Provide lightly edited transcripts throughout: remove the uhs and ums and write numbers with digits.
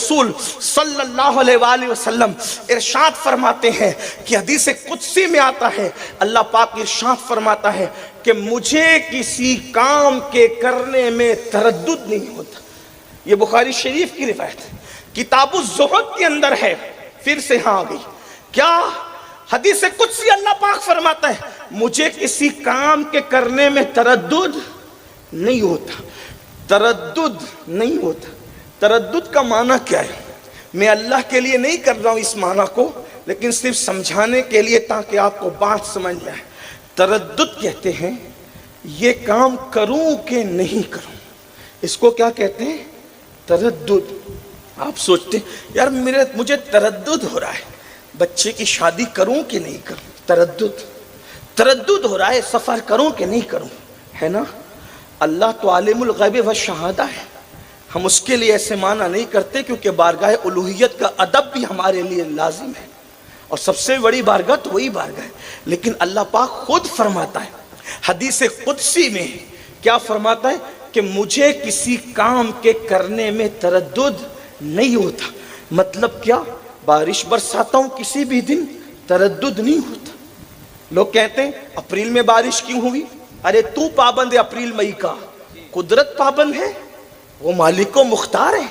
رسول صلی اللہ علیہ وآلہ وسلم ارشاد فرماتے ہیں کہ حدیث قدسی میں آتا ہے، اللہ پاک ارشاد فرماتا ہے کہ مجھے کسی کام کے کرنے میں تردد نہیں ہوتا۔ یہ بخاری شریف کی روایت ہے، کتاب الزہد کے اندر ہے۔ پھر سے ہاں گئی کیا؟ حدیث قدسی اللہ پاک فرماتا ہے مجھے کسی کام کے کرنے میں تردد نہیں ہوتا، تردد نہیں ہوتا۔ تردد کا معنی کیا ہے؟ میں اللہ کے لیے نہیں کر رہا ہوں اس معنی کو، لیکن صرف سمجھانے کے لیے تاکہ آپ کو بات سمجھ جائے۔ تردد کہتے ہیں یہ کام کروں کہ نہیں کروں، اس کو کیا کہتے ہیں؟ تردد۔ آپ سوچتے ہیں یار مجھے تردد ہو رہا ہے بچے کی شادی کروں کہ نہیں کروں، تردد ہو رہا ہے سفر کروں کہ نہیں کروں، ہے نا؟ اللہ تو عالم الغیب والشہادہ ہے، ہم اس کے لیے ایسے معنی نہیں کرتے کیونکہ بارگاہ الوہیت کا ادب بھی ہمارے لیے لازم ہے، اور سب سے بڑی بارگاہ تو وہی بارگاہ ہے۔ لیکن اللہ پاک خود فرماتا ہے حدیث قدسی میں، کیا فرماتا ہے کہ مجھے کسی کام کے کرنے میں تردد نہیں ہوتا۔ مطلب کیا؟ بارش برساتا ہوں کسی بھی دن تردد نہیں ہوتا۔ لوگ کہتے ہیں اپریل میں بارش کیوں ہوئی؟ ارے تو پابند ہے اپریل مئی کا، قدرت پابند ہے، وہ مالک و مختار ہے،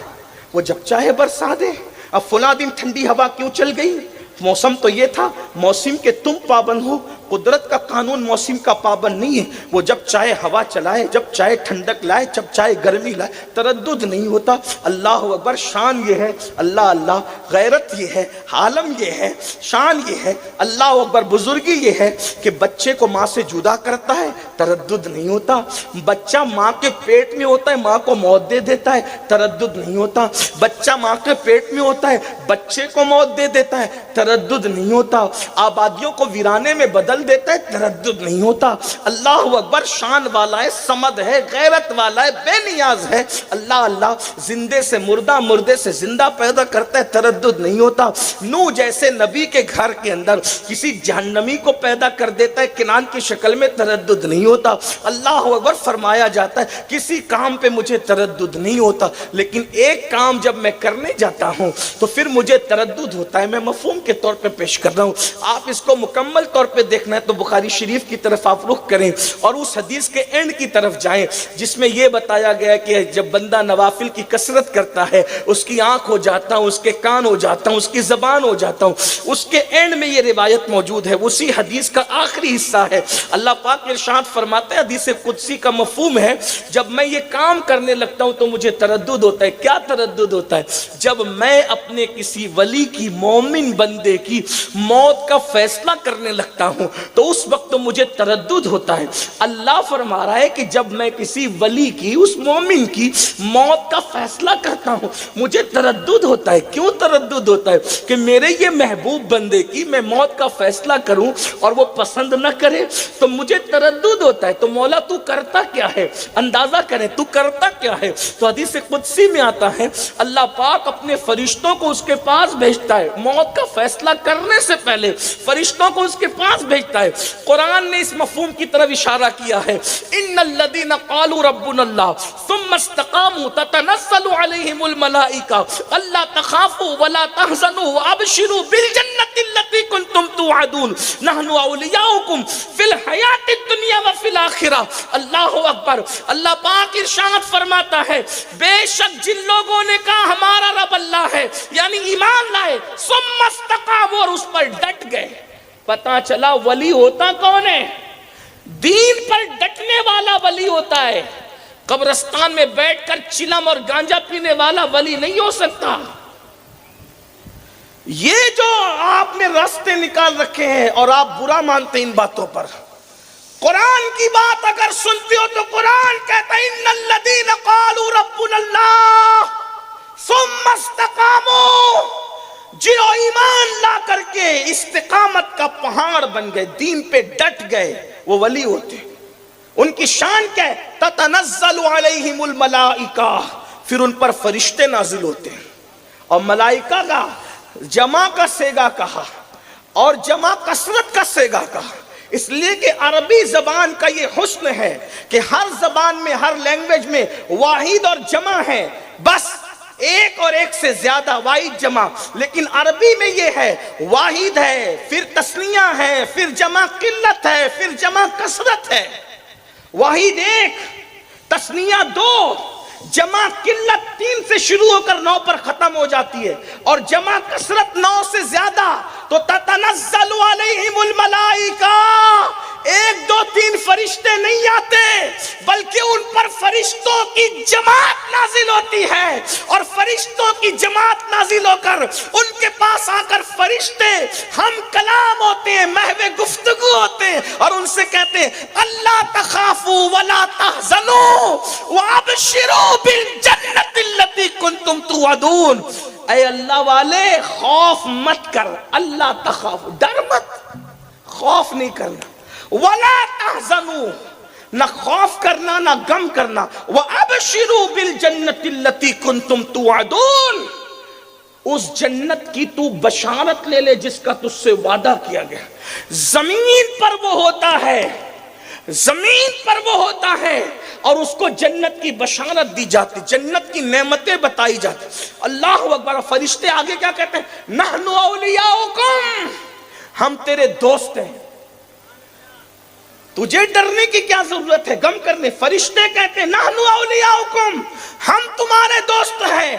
وہ جب چاہے برسا دے۔ اب فلاں دن ٹھنڈی ہوا کیوں چل گئی؟ موسم تو یہ تھا، موسم کے تم پابند ہو، قدرت کا قانون موسم کا پابند نہیں ہے، وہ جب چاہے ہوا چلائے، جب چاہے ٹھنڈک لائے، جب چاہے گرمی لائے، تردد نہیں ہوتا۔ اللہ اکبر، شان یہ ہے، اللہ اللہ، غیرت یہ ہے، عالم یہ ہے، شان یہ ہے، اللہ اکبر، بزرگی یہ ہے کہ بچے کو ماں سے جدا کرتا ہے، تردد نہیں ہوتا۔ بچہ ماں کے پیٹ میں ہوتا ہے، ماں کو موت دے دیتا ہے، تردد نہیں ہوتا۔ بچہ ماں کے پیٹ میں ہوتا ہے، بچے کو موت دے دیتا ہے، تردد نہیں ہوتا۔ آبادیوں کو ویرانے میں بدل دیتا ہے، تردد نہیں ہوتا۔ اللہ اکبر، شان والا ہے، صمد ہے، غیرت والا ہے، بے نیاز ہے، اللہ اللہ، زندے سے مردہ، مردے سے زندہ پیدا کرتا ہے، تردد نہیں ہوتا۔ نوح جیسے نبی کے گھر کے اندر کسی جہنمی کو پیدا کر دیتا ہے کنعان کی شکل میں، تردد نہیں ہوتا۔ اللہ اکبر، فرمایا جاتا ہے کسی کام پہ مجھے تردد نہیں ہوتا، لیکن ایک کام جب میں کرنے جاتا ہوں تو پھر مجھے تردد ہوتا ہے۔ میں مفہوم کے طور پہ پیش کر رہا ہوں، آپ اس کو مکمل طور پہ دیکھنا ہے تو بخاری شریف کی طرف آپ رخ کریں اور اس حدیث کے اینڈ کی طرف جائیں جس میں یہ بتایا گیا کہ جب بندہ نوافل کی کثرت کرتا ہے اس کی آنکھ ہو جاتا ہوں، اس کے کان ہو جاتا ہوں، اس کی زبان ہو جاتا ہوں۔ اس کے اینڈ میں یہ روایت موجود ہے، اسی حدیث کا آخری حصہ ہے۔ اللہ پاک ارشاد فرماتے ہیں، حدیث قدسی کا مفہوم ہے جب میں یہ کام کرنے لگتا ہوں تو مجھے تردد ہوتا ہے۔ کیا تردد ہوتا ہے؟ جب میں اپنے کسی ولی کی، مومن بندے کی موت کا فیصلہ کرنے لگتا ہوں تو اس وقت تو مجھے تردد ہوتا ہے۔ اللہ فرما رہا ہے کہ جب میں کسی ولی کی، اس مومن کی موت کا فیصلہ کرتا ہوں مجھے تردد ہوتا ہے۔ کیوں تردد ہوتا ہے؟ کہ میرے یہ محبوب بندے کی میں موت کا فیصلہ کروں اور وہ پسند نہ کرے تو مجھے تردد ہوتا ہے۔ تو مولا تو کرتا کیا ہے؟ اندازہ کریں تو کرتا کیا ہے؟ تو حدیث قدسی میں آتا ہے اللہ پاک اپنے فرشتوں کو اس کے پاس بھیجتا ہے، موت کا فیصلہ کرنے سے پہلے فرشتوں کو اس کے پاس بھیجتا ہے۔ قرآن نے اس مفہوم کی طرف اشارہ کیا ہے، ان الذین قالوا ربنا اللہ ثم استقاموا تتنزل علیہم الملائکہ الا تخافوا ولا تحزنوا وابشروا بالجنۃ التي کنتم توعدون نحن اولیاؤکم فی الحیاۃ الدنیا وفی الآخرہ۔ اللہ اکبر، اللہ پاک ارشاد فرماتا ہے بے شک جن لوگوں نے کہا ہمارا رب اللہ ہے، یعنی ایمان لائے، ثم استقاموا، اور اس پر ڈٹ گئے۔ پتہ چلا ولی ہوتا کون ہے؟ دین پر ڈٹنے والا ولی ہوتا ہے۔ قبرستان میں بیٹھ کر چلم اور گانجا پینے والا ولی نہیں ہو سکتا۔ یہ جو آپ نے راستے نکال رکھے ہیں اور آپ برا مانتے ان باتوں پر، قرآن کی بات اگر سنتے ہو تو قرآن کہتا ہے ان الذین قالوا ربنا اللہ ثم استقاموا، جنہوں ایمان لا کر کے استقامت کا پہاڑ بن گئے، دین پہ ڈٹ گئے، وہ ولی ہوتے ہیں۔ ان کی شان کیا ہے؟ تتنزل علیہم الملائکہ، پھر ان پر فرشتے نازل ہوتے ہیں۔ اور ملائکہ کا جمع کا سیگا کہا اور جمع کثرت کا سیگا کہا، اس لیے کہ عربی زبان کا یہ حسن ہے کہ ہر زبان میں، ہر لینگویج میں واحد اور جمع ہے، بس ایک اور ایک سے زیادہ، واحد جمع، لیکن عربی میں یہ ہے واحد ہے، پھر تثنیہ ہے، پھر جمع قلت ہے، پھر جمع کثرت ہے۔ واحد ایک، تثنیہ دو، جمع قلت 3 سے شروع ہو کر 9 پر ختم ہو جاتی ہے، اور جمع کثرت 9 سے زیادہ تو تتنزل علیہم الملائکہ، 1 2 3 فرشتے نہیں آتے، بلکہ ان پر فرشتوں کی جماعت نازل ہوتی ہے، اور فرشتوں کی جماعت نازل ہو کر ان کے پاس آ کر فرشتے ہم کلام ہوتے ہیں، محو گفتگو ہوتے ہیں، اور ان سے کہتے ہیں اللہ تخافوا ولا تحزنوا وابشروا بالجنت التي کنتم توعدون۔ اے اللہ والے خوف مت کر، اللہ تخاف، ڈر مت، خوف نہیں کرنا، ولا تحزنوا، نہ خوف کرنا نہ غم کرنا، وابشروا بالجنت التي کنتم توعدون، اس جنت کی تو بشارت لے لے جس کا تجھ سے وعدہ کیا گیا۔ زمین پر وہ ہوتا ہے، زمین پر وہ ہوتا ہے، اور اس کو جنت کی بشارت دی جاتی، جنت کی نعمتیں بتائی جاتی۔ اللہ اکبر۔ فرشتے آگے کیا کہتے ہیں؟ نحن اولیاؤکم، ہم تیرے دوست ہیں، تجھے ڈرنے کی کیا ضرورت ہے، غم کرنے۔ فرشتے کہتے ہیں نحن اولیاؤکم، ہم تمہارے دوست ہیں،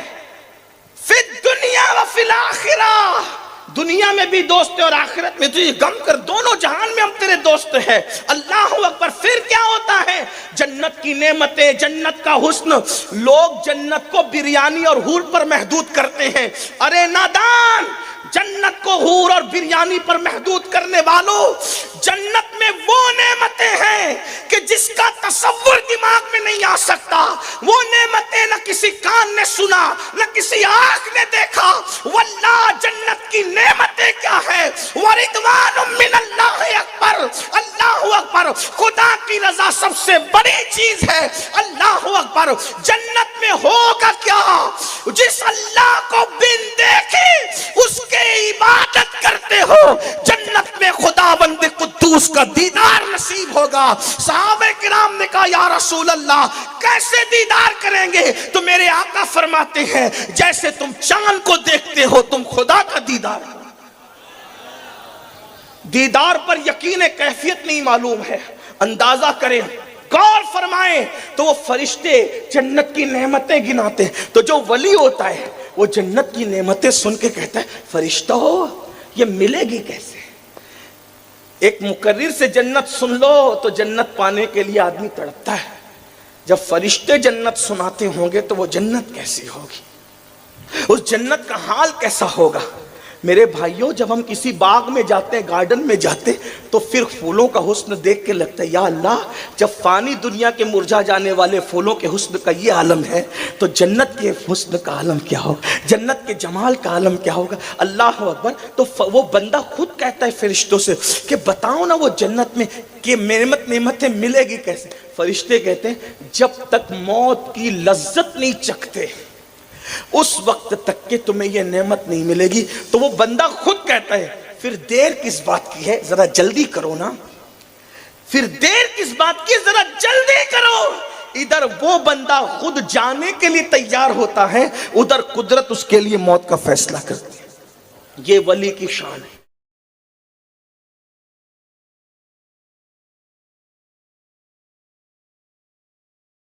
فی الدنیا و فی الآخرہ، دنیا میں بھی دوست ہیں اور آخرت میں تجھے غم کر، دونوں جہان میں ہم تیرے دوست ہیں۔ اللہ اکبر۔ پھر کیا ہوتا ہے؟ جنت کی نعمتیں، جنت کا حسن۔ لوگ جنت کو بریانی اور حور پر محدود کرتے ہیں، ارے نادان، جنت کو حور اور بریانی پر محدود کرنے والوں، جنت میں وہ نعمتیں ہیں کہ جس کا تصور دماغ میں نہیں آ سکتا، وہ نعمتیں نہ کسی کان نے سنا نہ کسی آنکھ نے دیکھا۔ واللہ جنت کی نعمتیں کیا ہے؟ وَرِضْوَانٌ مِّنَ اللَّهِ اکبر، اللہ اکبر۔ خدا کی رضا سب سے بڑی چیز ہے، اللہ اکبر۔ جنت میں ہوگا کیا؟ جس اللہ کو بن دیکھے اس کے عبادت کرتے ہو، جنت میں خداوند قدوس کا دیدار نصیب ہوگا۔ صحابہ کرام نے کہا یا رسول اللہ کیسے دیدار کریں گے؟ تو میرے آقا فرماتے ہیں جیسے تم چاند کو دیکھتے ہو تم خدا کا دیدار کرو۔ دیدار پر یقین کیفیت نہیں معلوم ہے، اندازہ کریں، غور فرمائیں تو وہ فرشتے جنت کی نعمتیں گناتے ہیں، تو جو ولی ہوتا ہے وہ جنت کی نعمتیں سن کے کہتا ہے فرشتہ ہو یہ ملے گی کیسے؟ ایک مقرر سے جنت سن لو تو جنت پانے کے لیے آدمی تڑپتا ہے، جب فرشتے جنت سناتے ہوں گے تو وہ جنت کیسی ہوگی، اس جنت کا حال کیسا ہوگا؟ میرے بھائیوں جب ہم کسی باغ میں جاتے ہیں، گارڈن میں جاتے تو پھر پھولوں کا حسن دیکھ کے لگتا ہے یا اللہ، جب فانی دنیا کے مرجھا جانے والے پھولوں کے حسن کا یہ عالم ہے تو جنت کے حسن کا عالم کیا ہوگا، جنت کے جمال کا عالم کیا ہوگا۔ اللہ اکبر۔ تو وہ بندہ خود کہتا ہے فرشتوں سے کہ بتاؤ نا وہ جنت میں کہ نعمتیں ملے گی کیسے؟ فرشتے کہتے ہیں جب تک موت کی لذت نہیں چکھتے اس وقت تک کہ تمہیں یہ نعمت نہیں ملے گی۔ تو وہ بندہ خود کہتا ہے پھر دیر کس بات کی ہے، ذرا جلدی کرو نا، پھر دیر کس بات کی، ذرا جلدی کرو۔ ادھر وہ بندہ خود جانے کے لیے تیار ہوتا ہے، ادھر قدرت اس کے لیے موت کا فیصلہ کرتی ہے۔ یہ ولی کی شان ہے۔